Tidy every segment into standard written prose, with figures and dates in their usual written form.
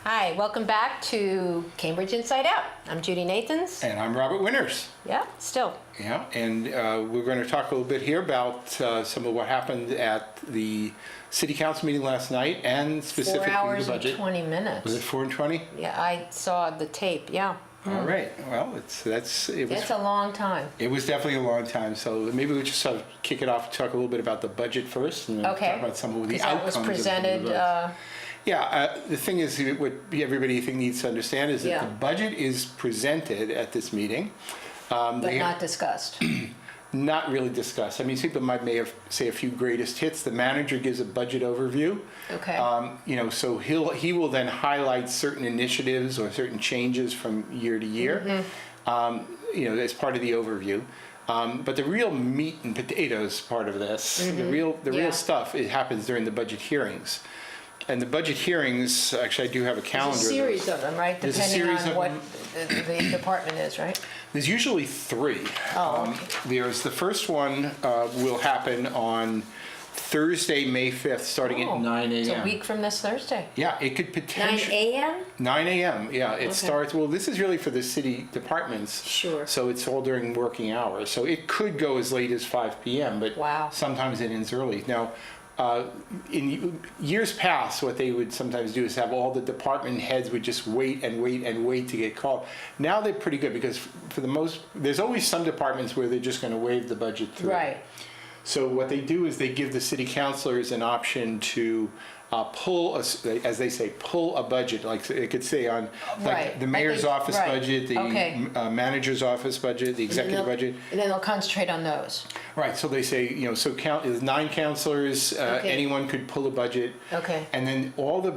Hi, welcome back to Cambridge Inside Out. I'm Judy Nathans. And I'm Robert Winters. Yeah, still. Yeah, and we're going to talk a little bit here about some of what happened at the City Council meeting last night, and specifically the 4 hours budget. and 20 minutes. Was it 4 and 20? Yeah, I saw the tape, yeah. All right. Well, It's a long time. It was definitely a long time. So maybe we just sort of kick it off and talk a little bit about the budget first, and then Okay. talk about some of the 'Cause that outcomes. was presented. The thing is, what everybody I think needs to understand is that Yeah. the budget is presented at this meeting. But not discussed. Not really discussed. I mean, people may have say a few greatest hits. The manager gives a budget overview. Okay. So he will then highlight certain initiatives or certain changes from year to year. As part of the overview. But the real meat and potatoes part of this, the real stuff, it happens during the budget hearings. And the budget hearings, actually, I do have a calendar. There's a series of them, right? There's Depending a series on of what them. the department is, right? There's usually 3. Oh, okay. There's the first one will happen on Thursday, May 5th, starting at 9 a.m. It's a week from this Thursday. Yeah, it could 9 potentially... a.m.? 9 a.m., yeah. It Okay. starts... Well, this is really for the city departments. Sure. So it's all during working hours. So it could go as late as 5 p.m., but Wow. sometimes it ends early. Now, in years past, what they would sometimes do is have all the department heads would just wait and wait and wait to get called. Now they're pretty good because for the most... There's always some departments where they're just going to wave the budget through. Right. So what they do is they give the city councilors an option to pull, as they say, pull a budget. Like it could say on Right. the mayor's office right. budget, the Okay. manager's office budget, the executive budget. And then they'll concentrate on those. Right, so they say, there's 9 councilors, Okay. anyone could pull a budget. Okay. And then all the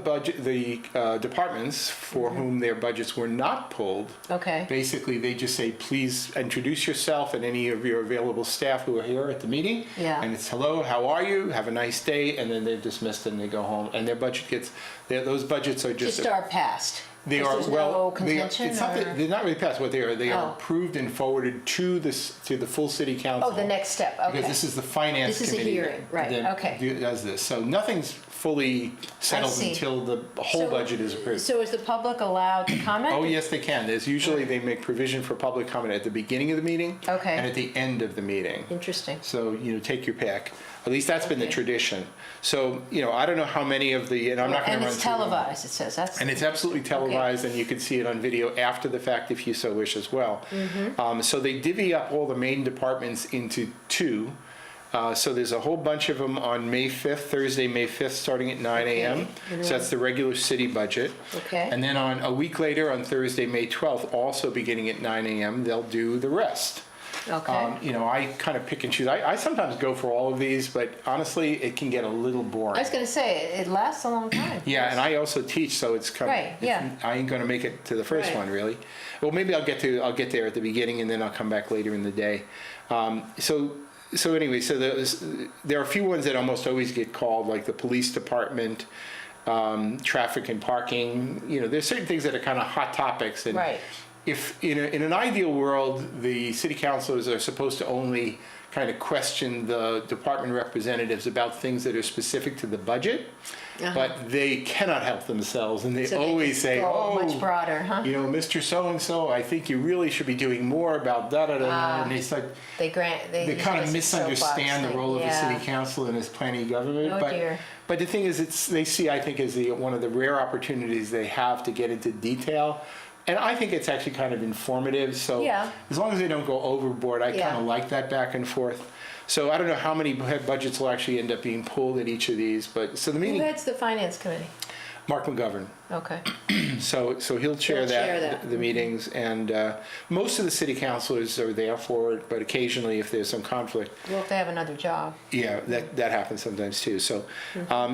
departments for whom their budgets were not pulled, Okay. basically they just say, please introduce yourself and any of your available staff who are here at the meeting. Yeah. And it's, hello, how are you? Have a nice day. And then they're dismissed and they go home. And their budget those budgets are Just are passed. they Because are there's well. no contention, it's not that, they're not really passed. What they are Oh. approved and forwarded to the full city council. Oh, the next step, okay. Because this is the finance This is a committee hearing, right, that okay. does this. So nothing's fully settled see. until the whole So- budget is approved. So is the public allowed to comment? Oh, yes, they can. There's usually, they make provision for public comment at the beginning of the meeting. Okay. And at the end of the meeting. Interesting. So, take your pick. At least that's been the Okay. tradition. So, I don't know how many of the, and I'm not going And to run it's through them. televised, it says, that's. And it's absolutely televised, and you can see it on video after the fact if you so wish as well. So they divvy up all the main departments into 2. So there's a whole bunch of them on May 5th, Thursday, May 5th, starting at 9 a.m. So that's the regular city budget. Okay. And then on a week later, on Thursday, May 12th, also beginning at 9 a.m., they'll do the rest. Okay. I kind of pick and choose. I sometimes go for all of these, but honestly, it can get a little boring. I was gonna say, it lasts a long time. Yeah, and I also teach, so it's kind Right, yeah. I ain't gonna make it to the first Right. one, really. Well, maybe I'll get there at the beginning, and then I'll come back later in the day. So anyway, there are a few ones that almost always get called, like the police department, traffic and parking. There's certain things that are kind of hot topics, and Right. if in an ideal world, the city councilors are supposed to only kind of question the department representatives about things that are specific to the budget, but they cannot help themselves, and they So always say, go much broader, huh? Mr. So-and-so, I think you really should be doing more about da-da-da, and it's like, They they kind of use this misunderstand the soapbox role of thing. the Yeah. city council and its planning government. Oh, but, dear. But the thing is, they see, I think, as one of the rare opportunities they have to get into detail. And I think it's actually kind of informative. So Yeah. as long as they don't go overboard, I Yeah. kind of like that back and forth. So I don't know how many budgets will actually end up being pulled at each of these. But so the Who meeting, heads the finance committee? Mark McGovern. Okay. So he'll chair He'll chair that. the meetings, and most of the city councilors are there for it, but occasionally if there's some conflict, Well, if they have another job. yeah, that happens sometimes too. So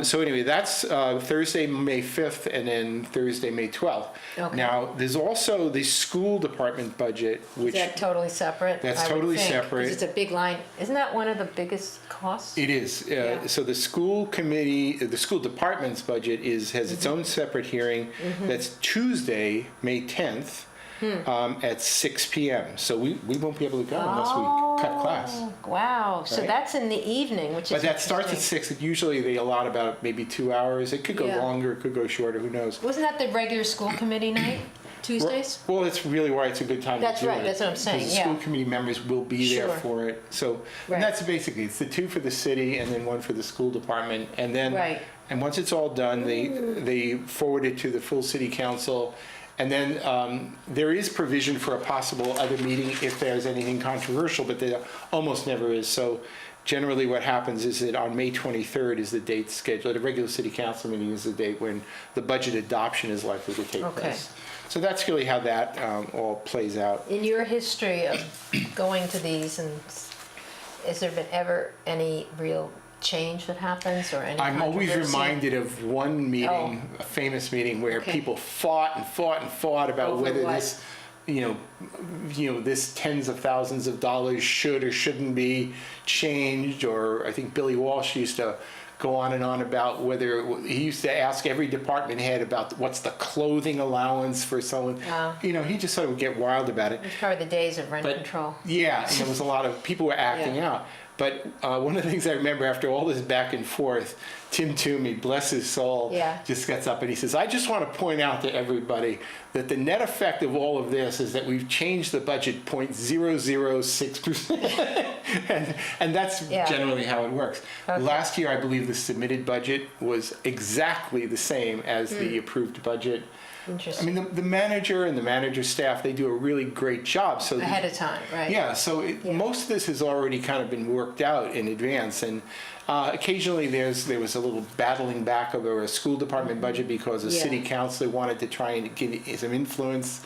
so anyway, that's Thursday, May 5th, and then Thursday, May 12th. Okay. Now, there's also the school department budget, Is which that totally separate? That's I would totally think, 'cause separate. it's a big line. Isn't that one of the biggest costs? it is. Yeah. So the school committee, the school department's budget has its own separate hearing. That's Tuesday, May 10th. At 6 p.m. So we won't be able to go unless we cut class. Wow. So Right? that's in the evening, which is But that starts at interesting. 6. Usually they allot about maybe 2 hours. It could go Yeah. longer, it could go shorter, who knows? Wasn't that the regular school committee night, Tuesdays? Well, that's really why it's a good time That's to do right, it. that's what I'm saying, Because the yeah. school committee members will be there Sure. for it. So, Right. and that's basically, it's the 2 for the city and then 1 for the school department. And then, Right. and once it's all done, they forward it to the full city council. And then there is provision for a possible other meeting if there's anything controversial, but there almost never is. So generally what happens is that on May 23rd is the date scheduled. A regular city council meeting is the date when the budget adoption is likely to take Okay. place. So that's really how that all plays out. In your history of going to these, and has there been ever any real change that happens or any I'm always controversy? reminded of one meeting, a famous meeting, where Okay. people fought and fought and fought about Over whether what? this, this tens of thousands of dollars should or shouldn't be changed. Or I think Billy Walsh used to go on and on about whether he used to ask every department head about what's the clothing allowance for someone. Wow. He just sort of would get wild about it. It's probably the days of rent But- control. Yeah, and there was a lot of people were acting Yeah. out. But one of the things I remember after all this back and forth, Tim Toomey, bless his soul, Yeah. just gets up and he says, "I just want to point out to everybody that the net effect of all of this is that we've changed the budget 0.006%." and that's Yeah. generally how it works. Okay. Last year, I believe the submitted budget was exactly the same as the approved budget. I Interesting. mean, the manager and the manager's staff, they do a really great job. So Ahead of time, right? yeah, so Yeah. most of this has already kind of been worked out in advance, and occasionally there was a little battling back over a school department budget because a Yeah. city councilor wanted to try and get some influence.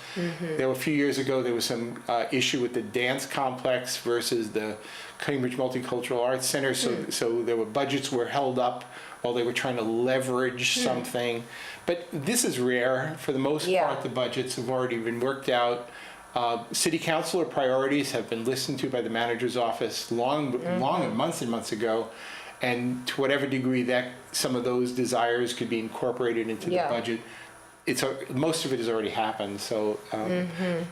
There were a few years ago, there was some issue with the dance complex versus the Cambridge Multicultural Arts Center, so there were budgets were held up while they were trying to leverage something. But this is rare. For the most Yeah. part, the budgets have already been worked out. City councilor priorities have been listened to by the manager's office long, months and months ago. And to whatever degree that some of those desires could be incorporated into Yeah. the budget, most of it has already happened. So,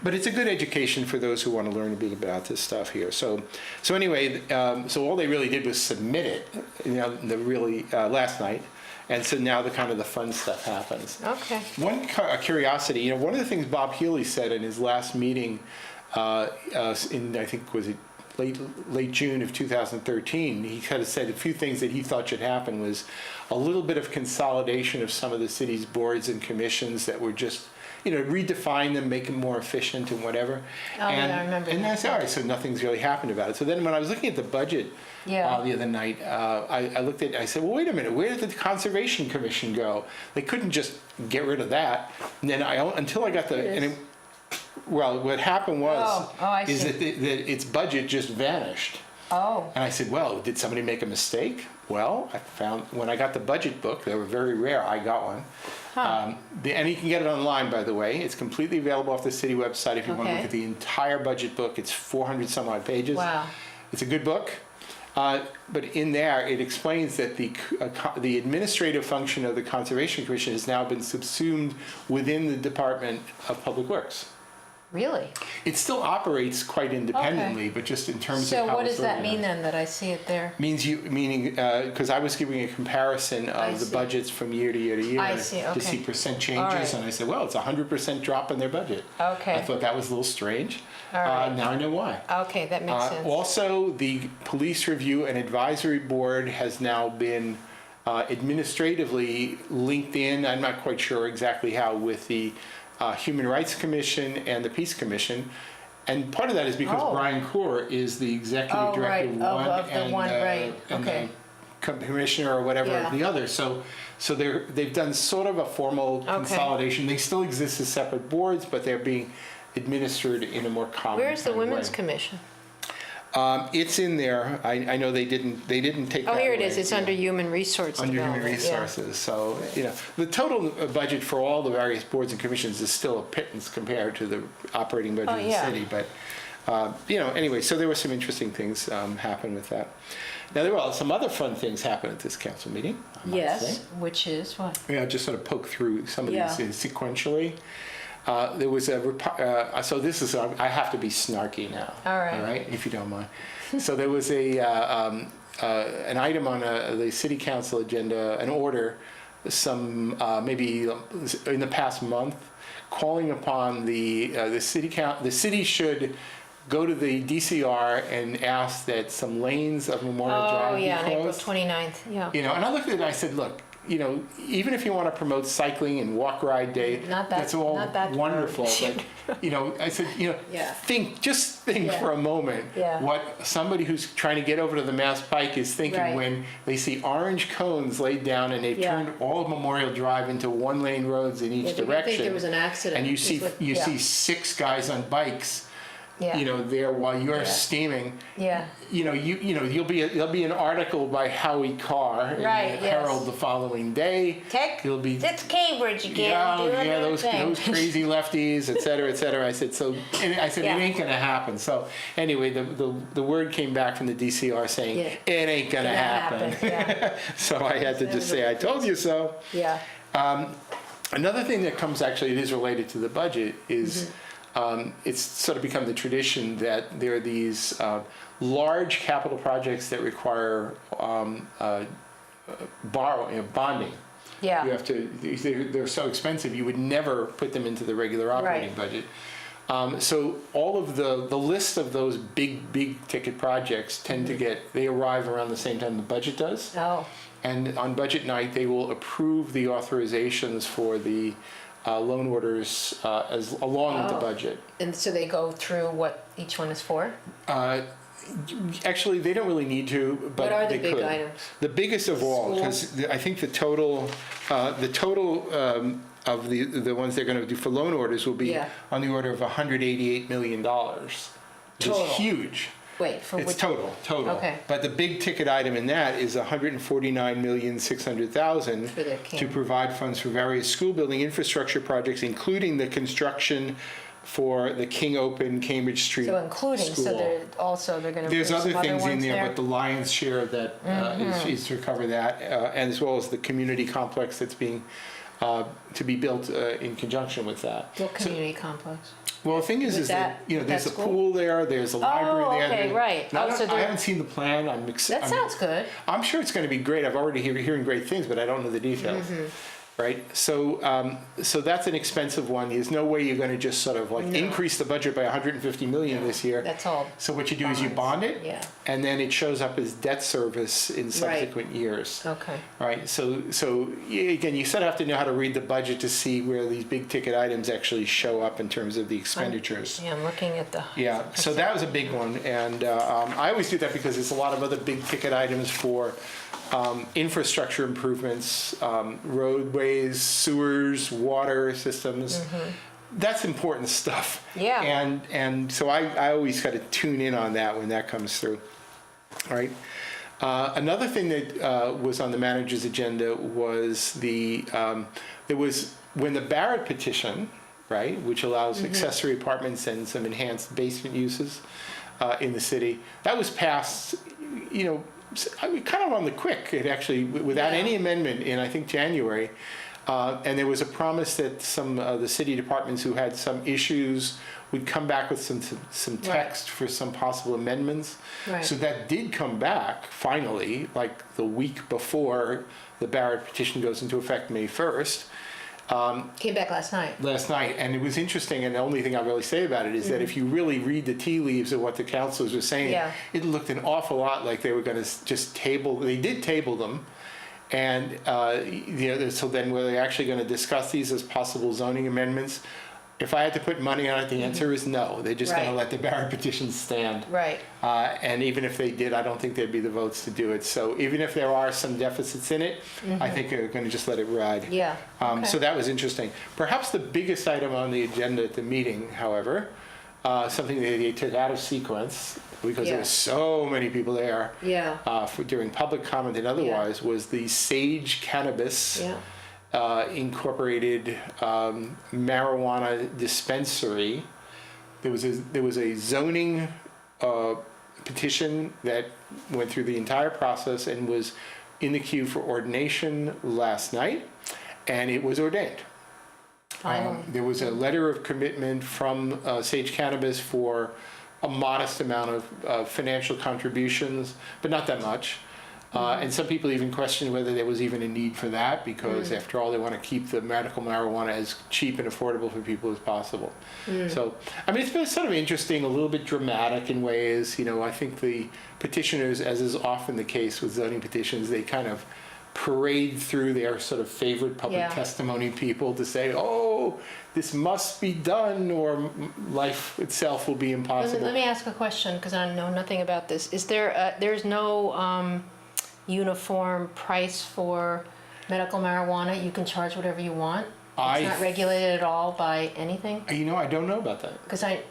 but it's a good education for those who want to learn a bit about this stuff here. So anyway, so all they really did was submit it, last night. And so now the fun stuff happens. Okay. One curiosity, one of the things Bob Healy said in his last meeting, in I think was it late June of 2013, he kind of said a few things that he thought should happen was a little bit of consolidation of some of the city's boards and commissions that were just, redefine them, make them more efficient and whatever. Oh, yeah, I remember And that. that's all right. So nothing's really happened about it. So then when I was looking at the budget Yeah. the other night, I looked at it, I said, well, wait a minute, where did the Conservation Commission go? They couldn't just get rid of that. And then until I got the, It is. what happened was, I is see. that its budget just vanished. Oh, And I said, well, did somebody make a mistake? Well, I found, when I got the budget book, they were very rare, I got one. Huh. And you can get it online, by the way. It's completely available off the city website if you want to Okay. look at the entire budget book. It's 400 some odd pages. wow. It's a good book. But in there, it explains that the administrative function of the Conservation Commission has now been subsumed within the Department of Public Works. Really? It still operates quite independently, but just in terms So of how what it's does that mean organized. then, that I see it there? Meaning, because I was giving a comparison I of the see. budgets from year to year to year I see, to see okay. percent All changes, right. and I said, well, it's a 100% drop in their budget. Okay. I thought that was a little strange. All right. Now I know why. Okay, that makes sense. Also, the Police Review and Advisory Board has now been administratively linked in, I'm not quite sure exactly how, with the Human Rights Commission and the Peace Commission. And part of that is because Oh. Brian Kaur is the executive Oh, director right. of Of- one of the and, one, right. and Okay. the commissioner or whatever Yeah. of the other. So they've done sort of a formal Okay. consolidation. They still exist as separate boards, but they're being administered in a more common Where's the kind of Women's way. Commission? It's in there. I know they didn't take Oh, that here it away. is. It's Yeah. under Human Resource Under Human Development. Yeah. Resources. So, the total budget for all the various boards and commissions is still a pittance compared to the operating budget Oh, of the yeah. city. But, anyway, so there were some interesting things happen with that. Now, there were some other fun things happen at this council meeting, I might say. Yes, which is what? Yeah, just sort of poke through some of Yeah. these sequentially. there was so this is, I have to be snarky now. All right. All right, if you don't mind. So there was an item on the city council agenda, an order, maybe in the past month, calling upon the city should go to the DCR and ask that some lanes of Memorial Drive be on April closed. 29th, yeah. And I looked at it and I said, look, even if you want to promote cycling and walk ride day, that's all wonderful. But, I said, Yeah. just think Yeah. for a moment Yeah. what somebody who's trying to get over to the Mass Pike is thinking Right. when they see orange cones laid down and they've Yeah. turned all of Memorial Drive into one-lane roads in each Yeah, direction. I think there was an accident. And you is see what- you yeah. see 6 guys on bikes, Yeah. there while you're Yeah. steaming. Yeah. There'll be an article by Howie Carr in Right, the yes. Herald the following day. You'll be It's Cambridge again, doing their those thing. crazy lefties, et cetera, et cetera. I said Yeah. it ain't gonna happen. So anyway, the word came back from the DCR saying Yeah. it ain't gonna happen. Yeah. So I had to just say I told you so. Yeah. Another thing that comes, actually, it is related to the budget, is it's sort of become the tradition that there are these large capital projects that require bonding. Yeah. You have to, they're so expensive, you would never put them into the regular operating budget. So all of the list of those big ticket projects tend to they arrive around the same time the budget does. Oh. And on budget night, they will approve the authorizations for the loan orders along with the budget. And so they go through what each one is for? Actually, they don't really need to, but What are the they big could. items? The biggest of all, because I think the total of the ones they're going to do for loan orders will be Yeah. on the order of $188 million, which Total. is huge. Wait, for It's which? total. Okay. But the big ticket item in that is $149,600,000 For the to provide funds for various school building infrastructure projects, including the construction for the King Open Cambridge Street So including, School. so they're going to. There's other things in ones there, but the lion's share of that is to cover that, and as well as the community complex that's being to be built in conjunction with that. What community complex? Well, the thing is With that with there's a that school? pool there, there's a library there. okay, right. Now, So I they're- haven't seen the plan. That sounds good. I'm sure it's going to be great. I've already hearing great things, but I don't know the details. Right? So that's an expensive one. There's no way you're going to just sort of increase the budget by 150 million this year. That's all. So what you do is you bond it, Yeah. and then it shows up as debt service in subsequent years. Okay. Right, so again, you sort of have to know how to read the budget to see where these big ticket items actually show up in terms of the expenditures. Yeah, I'm looking at the. Yeah, so that was a big one, and I always do that because there's a lot of other big ticket items for infrastructure improvements, roadways, sewers, water systems. That's important stuff. Yeah. And so I always kind of tune in on that when that comes through. All right. Another thing that was on the manager's agenda was when the Barrett petition, right, which allows accessory apartments and some enhanced basement uses in the city, that was passed, kind of on the quick. It actually, without any amendment in, I think, January. And there was a promise that some of the city departments who had some issues would come back with some text for some possible amendments. Right. So that did come back, finally, like the week before the Barrett petition goes into effect May 1st. Came back last night. And it was interesting, and the only thing I'll really say about it is that if you really read the tea leaves of what the councilors were saying, it looked an awful lot like they were going to just they did table them, and so then were they actually going to discuss these as possible zoning amendments? If I had to put money on it, the answer is no. They're just going to let the Barrett petition stand. Right. And even if they did, I don't think there'd be the votes to do it. So even if there are some deficits in it, I think they're going to just let it ride. Yeah. Okay. So that was interesting. Perhaps the biggest item on the agenda at the meeting, however, something that they took out of sequence because there were so many people there during public comment and otherwise, was the Sage Cannabis Incorporated marijuana dispensary. There was a zoning petition that went through the entire process and was in the queue for ordination last night, and it was ordained. Finally. There was a letter of commitment from Sage Cannabis for a modest amount of financial contributions, but not that much. And some people even questioned whether there was even a need for that, because after all, they want to keep the medical marijuana as cheap and affordable for people as possible. So, I mean, it's been sort of interesting, a little bit dramatic in ways. You know, I think the petitioners, as is often the case with zoning petitions, they kind of parade through their sort of favorite public testimony people to say, oh, this must be done, or life itself will be impossible. Let me ask a question, because I know nothing about this. Is there, there's no uniform price for medical marijuana? You can charge whatever you want? It's not regulated at all by anything? You know, I don't know about that. Because I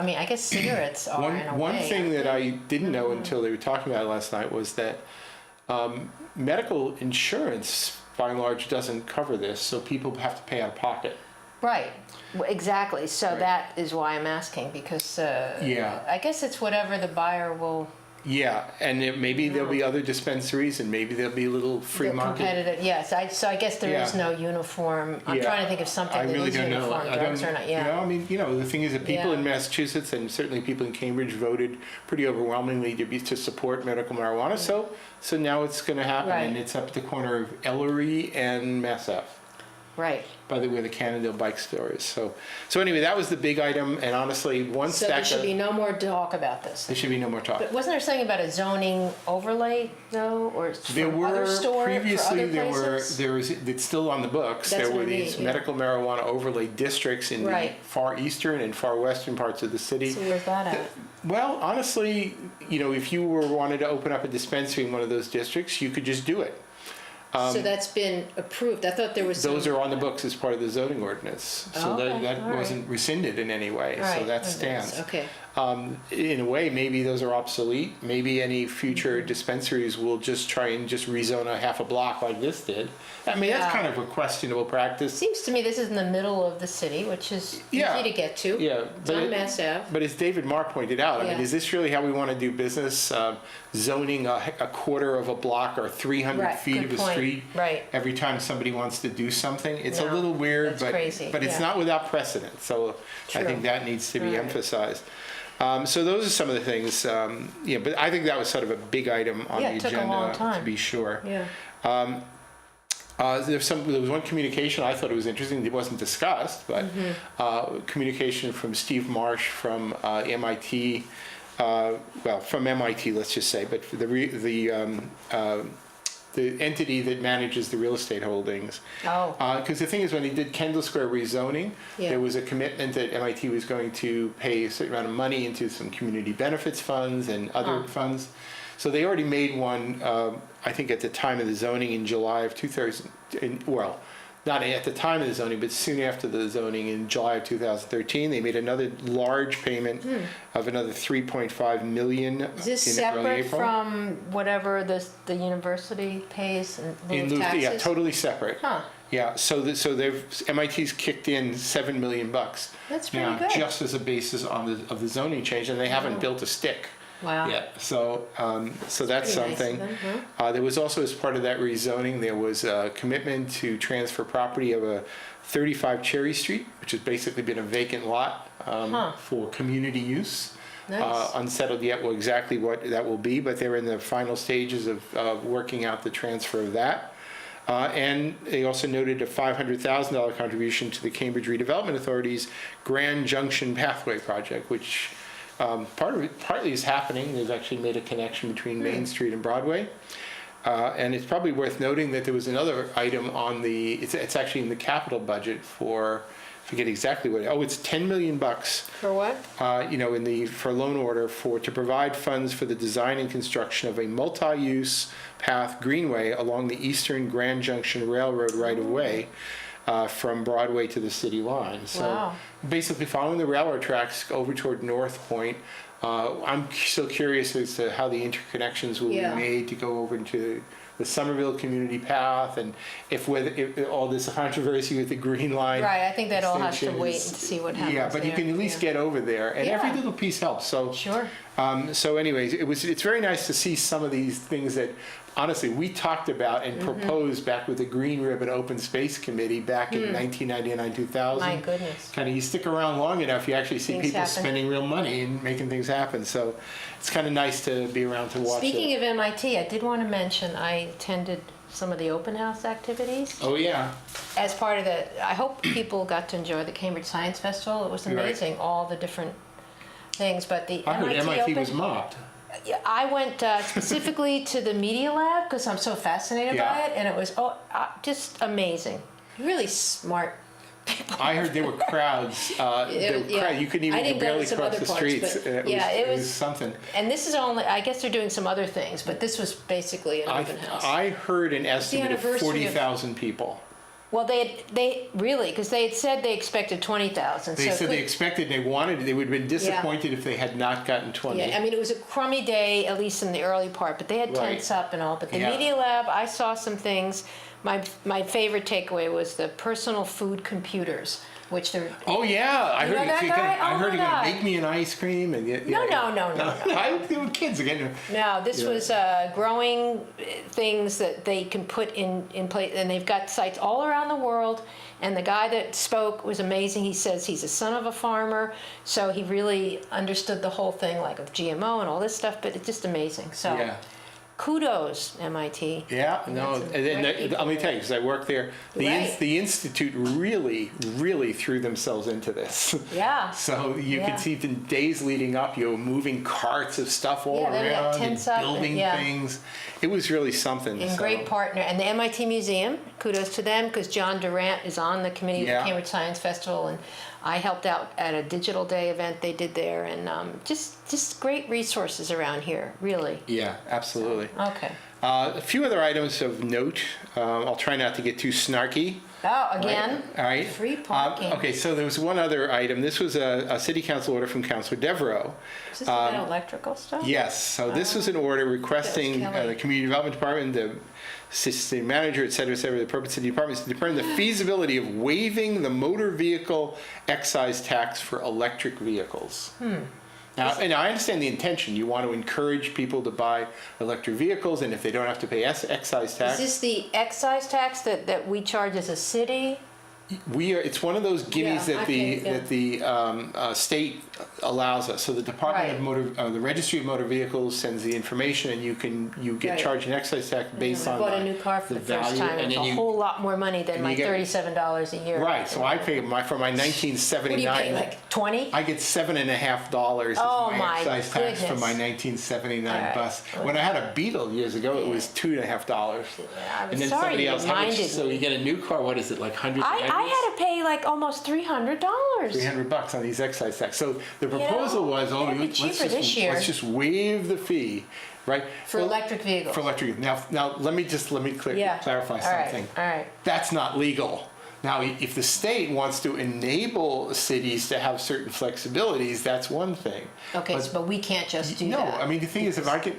mean, I guess cigarettes are in a way. One thing that I didn't know until they were talking about it last night was that medical insurance, by and large, doesn't cover this, so people have to pay out of pocket. Right, exactly. So that is why I'm asking, because I guess it's whatever the buyer will. Yeah, and maybe there'll be other dispensaries, and maybe there'll be a little free market. Competitive, yes. So I guess there is no uniform. I'm trying to think of something that is uniform, drugs or not. Yeah. You know, I mean, you know, the thing is that people in Massachusetts, and certainly people in Cambridge, voted pretty overwhelmingly to support medical marijuana. So now it's going to happen, and it's up at the corner of Ellery and Mass Ave. Right. By the way, the Cannondale bike store is. So anyway, that was the big item, and honestly, once so there should be no more talk about this. There should be no more talk. But wasn't there something about a zoning overlay though, or there were other stores? Previously for other places? there was it's still on the books. That's there were these medical marijuana overlay districts in the far eastern and far western parts of the city. So where's that at? Well, honestly, you know, if you wanted to open up a dispensary in one of those districts, you could just do it. So that's been approved. I thought there was those are on the books as part of the zoning ordinance, so that wasn't rescinded in any way. So that stands. Okay. In a way, maybe those are obsolete. Maybe any future dispensaries will just try and just rezone a half a block like this did. I mean, that's kind of a questionable practice. Seems to me this is in the middle of the city, which is easy to get to. Yeah, it's on Mass Ave. But as David Marr pointed out, I mean, is this really how we want to do business? Zoning a quarter of a block or 300 feet of a street every time somebody wants to do something? It's a little weird, but it's not without precedent. So I think that needs to be emphasized. So those are some of the things, but I think that was sort of a big item on the agenda, took a long time. to be sure. Yeah. There was one communication I thought it was interesting. It wasn't discussed, but communication from Steve Marsh from MIT, from MIT, let's just say, but the entity that manages the real estate holdings. Because the thing is, when they did Kendall Square rezoning, there was a commitment that MIT was going to pay a certain amount of money into some community benefits funds and other funds. So they already made one, I think at the time of the zoning in July of 2000, not at the time of the zoning, but soon after the zoning in July of 2013, they made another large payment of another $3.5 million Is this in early separate April. From whatever the university pays in lieu of taxes? Yeah, totally separate. Yeah, so MIT's kicked in $7 million. That's pretty good. Just as a basis of the zoning change, and they haven't built a stick. Wow. Yeah, so that's something. Nice of them, There was also, as part of that rezoning, there was a commitment to transfer property of a 35 Cherry Street, which has basically been a vacant lot for community use. Nice. Unsettled yet exactly what that will be, but they're in the final stages of working out the transfer of that. And they also noted a $500,000 contribution to the Cambridge Redevelopment Authority's Grand Junction Pathway Project, which partly is happening. They've actually made a connection between Main Street and Broadway. And it's probably worth noting that there was another item on it's actually in the capital budget for, I forget exactly what, it's $10 million. For what? For loan order to provide funds for the design and construction of a multi-use path greenway along the Eastern Grand Junction Railroad right-of-way. From Broadway to the city line. So basically following the railroad tracks over toward North Point. I'm still curious as to how the interconnections will be made to go over into the Somerville Community Path, and if all this controversy with the Green Line. Right, I think that all has to wait and see what happens. Yeah, but you can at least get over there, and every little piece helps. So So anyways, it's very nice to see some of these things that honestly we talked about and proposed back with the Green Ribbon Open Space Committee back in 1999, 2000. My goodness. Kind of you stick around long enough, you actually see Things people happen. spending real money and making things happen. So it's kind of nice to be around to watch Speaking it. of MIT, I did want to mention I attended some of the open house activities. Oh yeah. As part of the, I hope people got to enjoy the Cambridge Science Festival. It was Right. amazing, all the different things. But the I heard MIT Open, was mobbed. Yeah, I went specifically to the media lab because I'm so fascinated by Yeah. it, and it was just amazing. Really smart people. I heard there were crowds. There were Yeah. You couldn't I even didn't go to barely some cross other the parts, streets. but It was something. And this is only, I guess they're doing some other things, but this was basically an open house. I heard an estimate of anniversary of- 40,000 people. Well, they really, because they had said they expected 20,000. They so said could- they expected, they wanted, they would have been disappointed if they had not gotten 20. Yeah, I mean, it was a crummy day, at least in the early part, but they had Right. tents up and all. But the Yeah. media lab, I saw some things. My favorite takeaway was the personal food computers, which they're. Oh yeah, I You heard. know that guy? I Oh, heard my you're gonna God. make me an ice cream and No. I think kids again. No, this Yeah. was growing things that they can put in place, and they've got sites all around the world. And the guy that spoke was amazing. He says he's a son of a farmer, so he really understood the whole thing, like of GMO and all this stuff. But it's just amazing. So, Yeah. kudos, MIT. Yeah, no, That's a and then great people let me there. tell you, because I work there, Right. the institute really threw themselves into this. Yeah. So you Yeah. could see the days leading up, you were moving carts of stuff all Yeah, they had around and tents up and- building yeah. things. It was really something. And so. great partner. And the MIT Museum, kudos to them, because John Durant is on the committee of Yeah. the Cambridge Science Festival, and I helped out at a digital day event they did there, and just great resources around here, really. Yeah, absolutely. Okay. A few other items of note. I'll try not to get too snarky. Oh, again? All right. Free parking. Okay, so there was one other item. This was a city council order from Councilor Devereaux. Is this about electrical stuff? Yes, so this was an order requesting That was Kelly. the Community Development Department, the city manager, et cetera, the purpose of the department is to determine the feasibility of waiving the motor vehicle excise tax for electric vehicles. Now, and I understand the intention. You want to encourage people to buy electric vehicles, and if they don't have to pay excise Is tax, this the excise tax that we charge as a city? it's one of those gimmies Yeah, that okay, the state allows us. So the Department of Right. the Registry of Motor Vehicles sends the information, and you get Right. charged an excise tax based I on bought a new car for the first time, and it's a whole lot more money than and my you get- $37 a year. Right, so I pay for my What do you 1979. pay, like 20? I get $7.50 Oh, as my my excise tax for goodness. my 1979 All right. bus. When I had a Beetle years ago, it was $2.50. I'm And then sorry somebody you else, how much, reminded so me. you get a new car, what is it, like hundreds I of had to pay like almost $300. $300 on these excise tax. So the proposal was, it'd be cheaper this year. let's just waive the fee, right? For electric vehicles. For electric. Now let me clarify something. All right. That's not legal. Now, if the state wants to enable cities to have certain flexibilities, that's one thing. Okay, but we can't just do that. No, I mean, the thing is, if I could,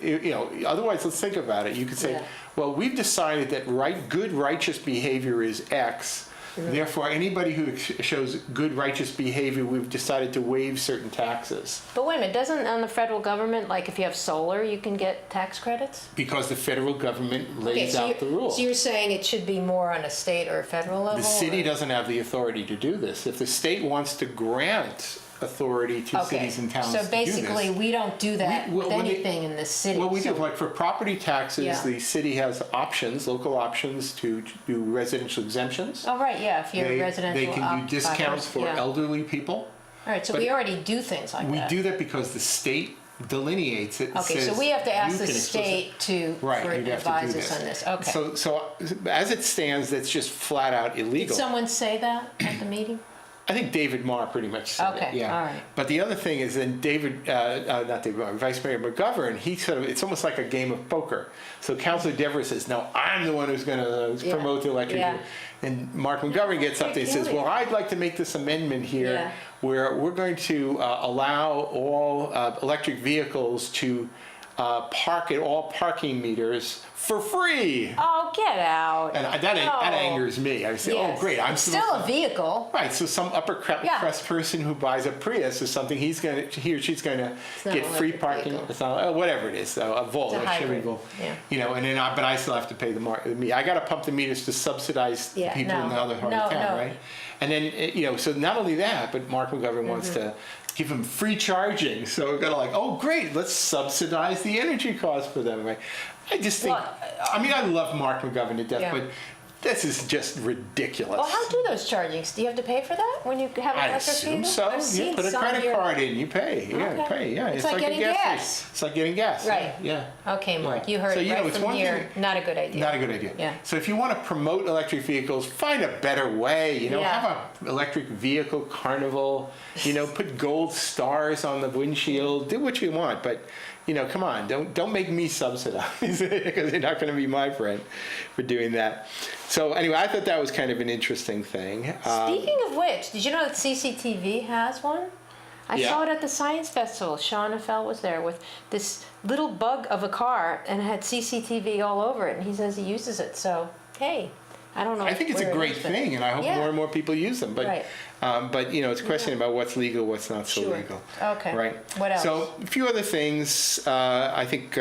otherwise, let's think about it. You could say, Yeah. well, we've decided that good righteous behavior is X. Therefore, anybody who shows good righteous behavior, we've decided to waive certain taxes. But wait a minute, doesn't on the federal government, like if you have solar, you can get tax credits? Because the federal government lays so out the rules. So you're saying it should be more on a state or a federal level? The city or? doesn't have the authority to do this. If the state wants to grant authority to cities and towns to do So basically, this, we don't do that well, with when they- anything in the city. well, we do. so- Like for property taxes, Yeah. the city has options, local options to do residential exemptions. Oh, right, yeah, if you're They residential. can do discounts for yeah. elderly people. All right, so but we already do things like We that. do that because the state delineates it. and Okay, so says we have to ask you the can state to Right, for you'd have to do advise this. us on this. Okay. So as it stands, that's just flat out Did illegal. someone say that at the meeting? I think David Marr pretty much said Okay, it, yeah. all right. But the other thing is then not David Marr, Vice Mayor McGovern, it's almost like a game of poker. So Councilor Devereux says, no, I'm the one who's going to Yeah, promote the electric yeah. vehicle. And Mark McGovern gets up there and says, well, I'd like to make this amendment here Yeah. where we're going to allow all electric vehicles to park at all parking meters for free. Oh, get out. And that angers me. I say, Yes. oh, great, I'm It's still a vehicle. Right, so some upper crust person who buys a Prius is something he or she's going to not get an free electric parking. vehicle. It's not, whatever it is, so a Volt, It's a a Chevy hybrid. Volt. Yeah. You know, and then but I still have to pay the I got to pump the meters to subsidize the Yeah, people in the other part no, of town, no. right? And then so not only that, but Mark McGovern wants to give them free charging. So we're gonna oh great, let's subsidize the energy cost for them, right? I just think, Well, I love Mark McGovern to death, Yeah. but this is just ridiculous. Well, how do those chargings? Do you have to pay for that when you have an I electric assume vehicle? so. I've You seen put a some credit here. card in, you pay. Yeah, Okay. pay. Yeah, It's like a getting gas gas. station. It's like getting gas. Right. Yeah. Okay, Mark, Yeah. you heard So, it right it's from one here. thing- Not a good idea. Not a good idea. Yeah. So if you want to promote electric vehicles, find a better way. Yeah. Have an electric vehicle carnival. Put gold stars on the windshield. Do what you want, but come on, don't make me subsidize because you're not going to be my friend for doing that. So anyway, I thought that was kind of an interesting thing. Speaking of which, did you know that CCTV has one? I Yeah. saw it at the Science Festival. Sean Affel was there with this little bug of a car and it had CCTV all over it, and he says he uses it. So, hey, I don't know. I think it's a where it great is, but- thing, and I hope Yeah. more and more people use them. But, Right. it's a question about what's legal, what's not so Sure. legal. Okay. Right. What else? So a few other things. I think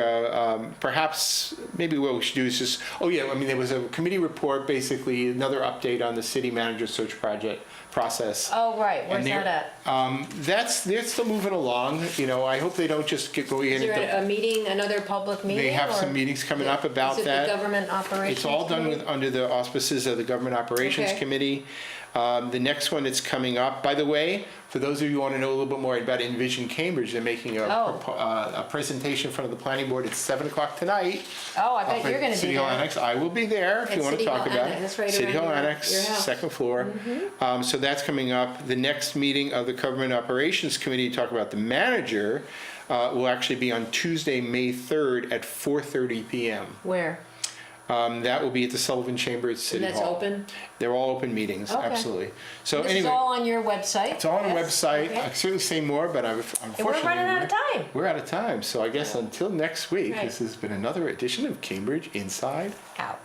perhaps maybe what we should do is just. Oh yeah, there was a committee report, basically another update on the city manager search process. Oh, right. Where's And they're- that at? They're still moving along. I hope they don't just get going Is in. there a meeting, another public meeting? They have or- some meetings coming up about Is it that. the Government Operations It's all done Committee? under the auspices of the Government Operations Okay. Committee. The next one that's coming up, by the way, for those of you who want to know a little bit more about Envision Cambridge, they're making a presentation in front of the planning board at 7 o'clock tonight. Oh, I up bet at you're going to City be Hall there. Annex. I will be there if At you want to City talk Hall about Annex. it. That's right City around Hall your Annex, house. second floor. So that's coming up. The next meeting of the Government Operations Committee to talk about the manager will actually be on Tuesday, May 3rd at 4:30 p.m. Where? That will be at the Sullivan Chamber at City And Hall. that's open? They're all open meetings, Okay. absolutely. So This is anyway, all on your website? it's all on the Yes? website. Okay. I could certainly say more, but And unfortunately, we're running out of time. We're out of time. So I guess until next week, Right. this has been another edition of Cambridge Inside Out.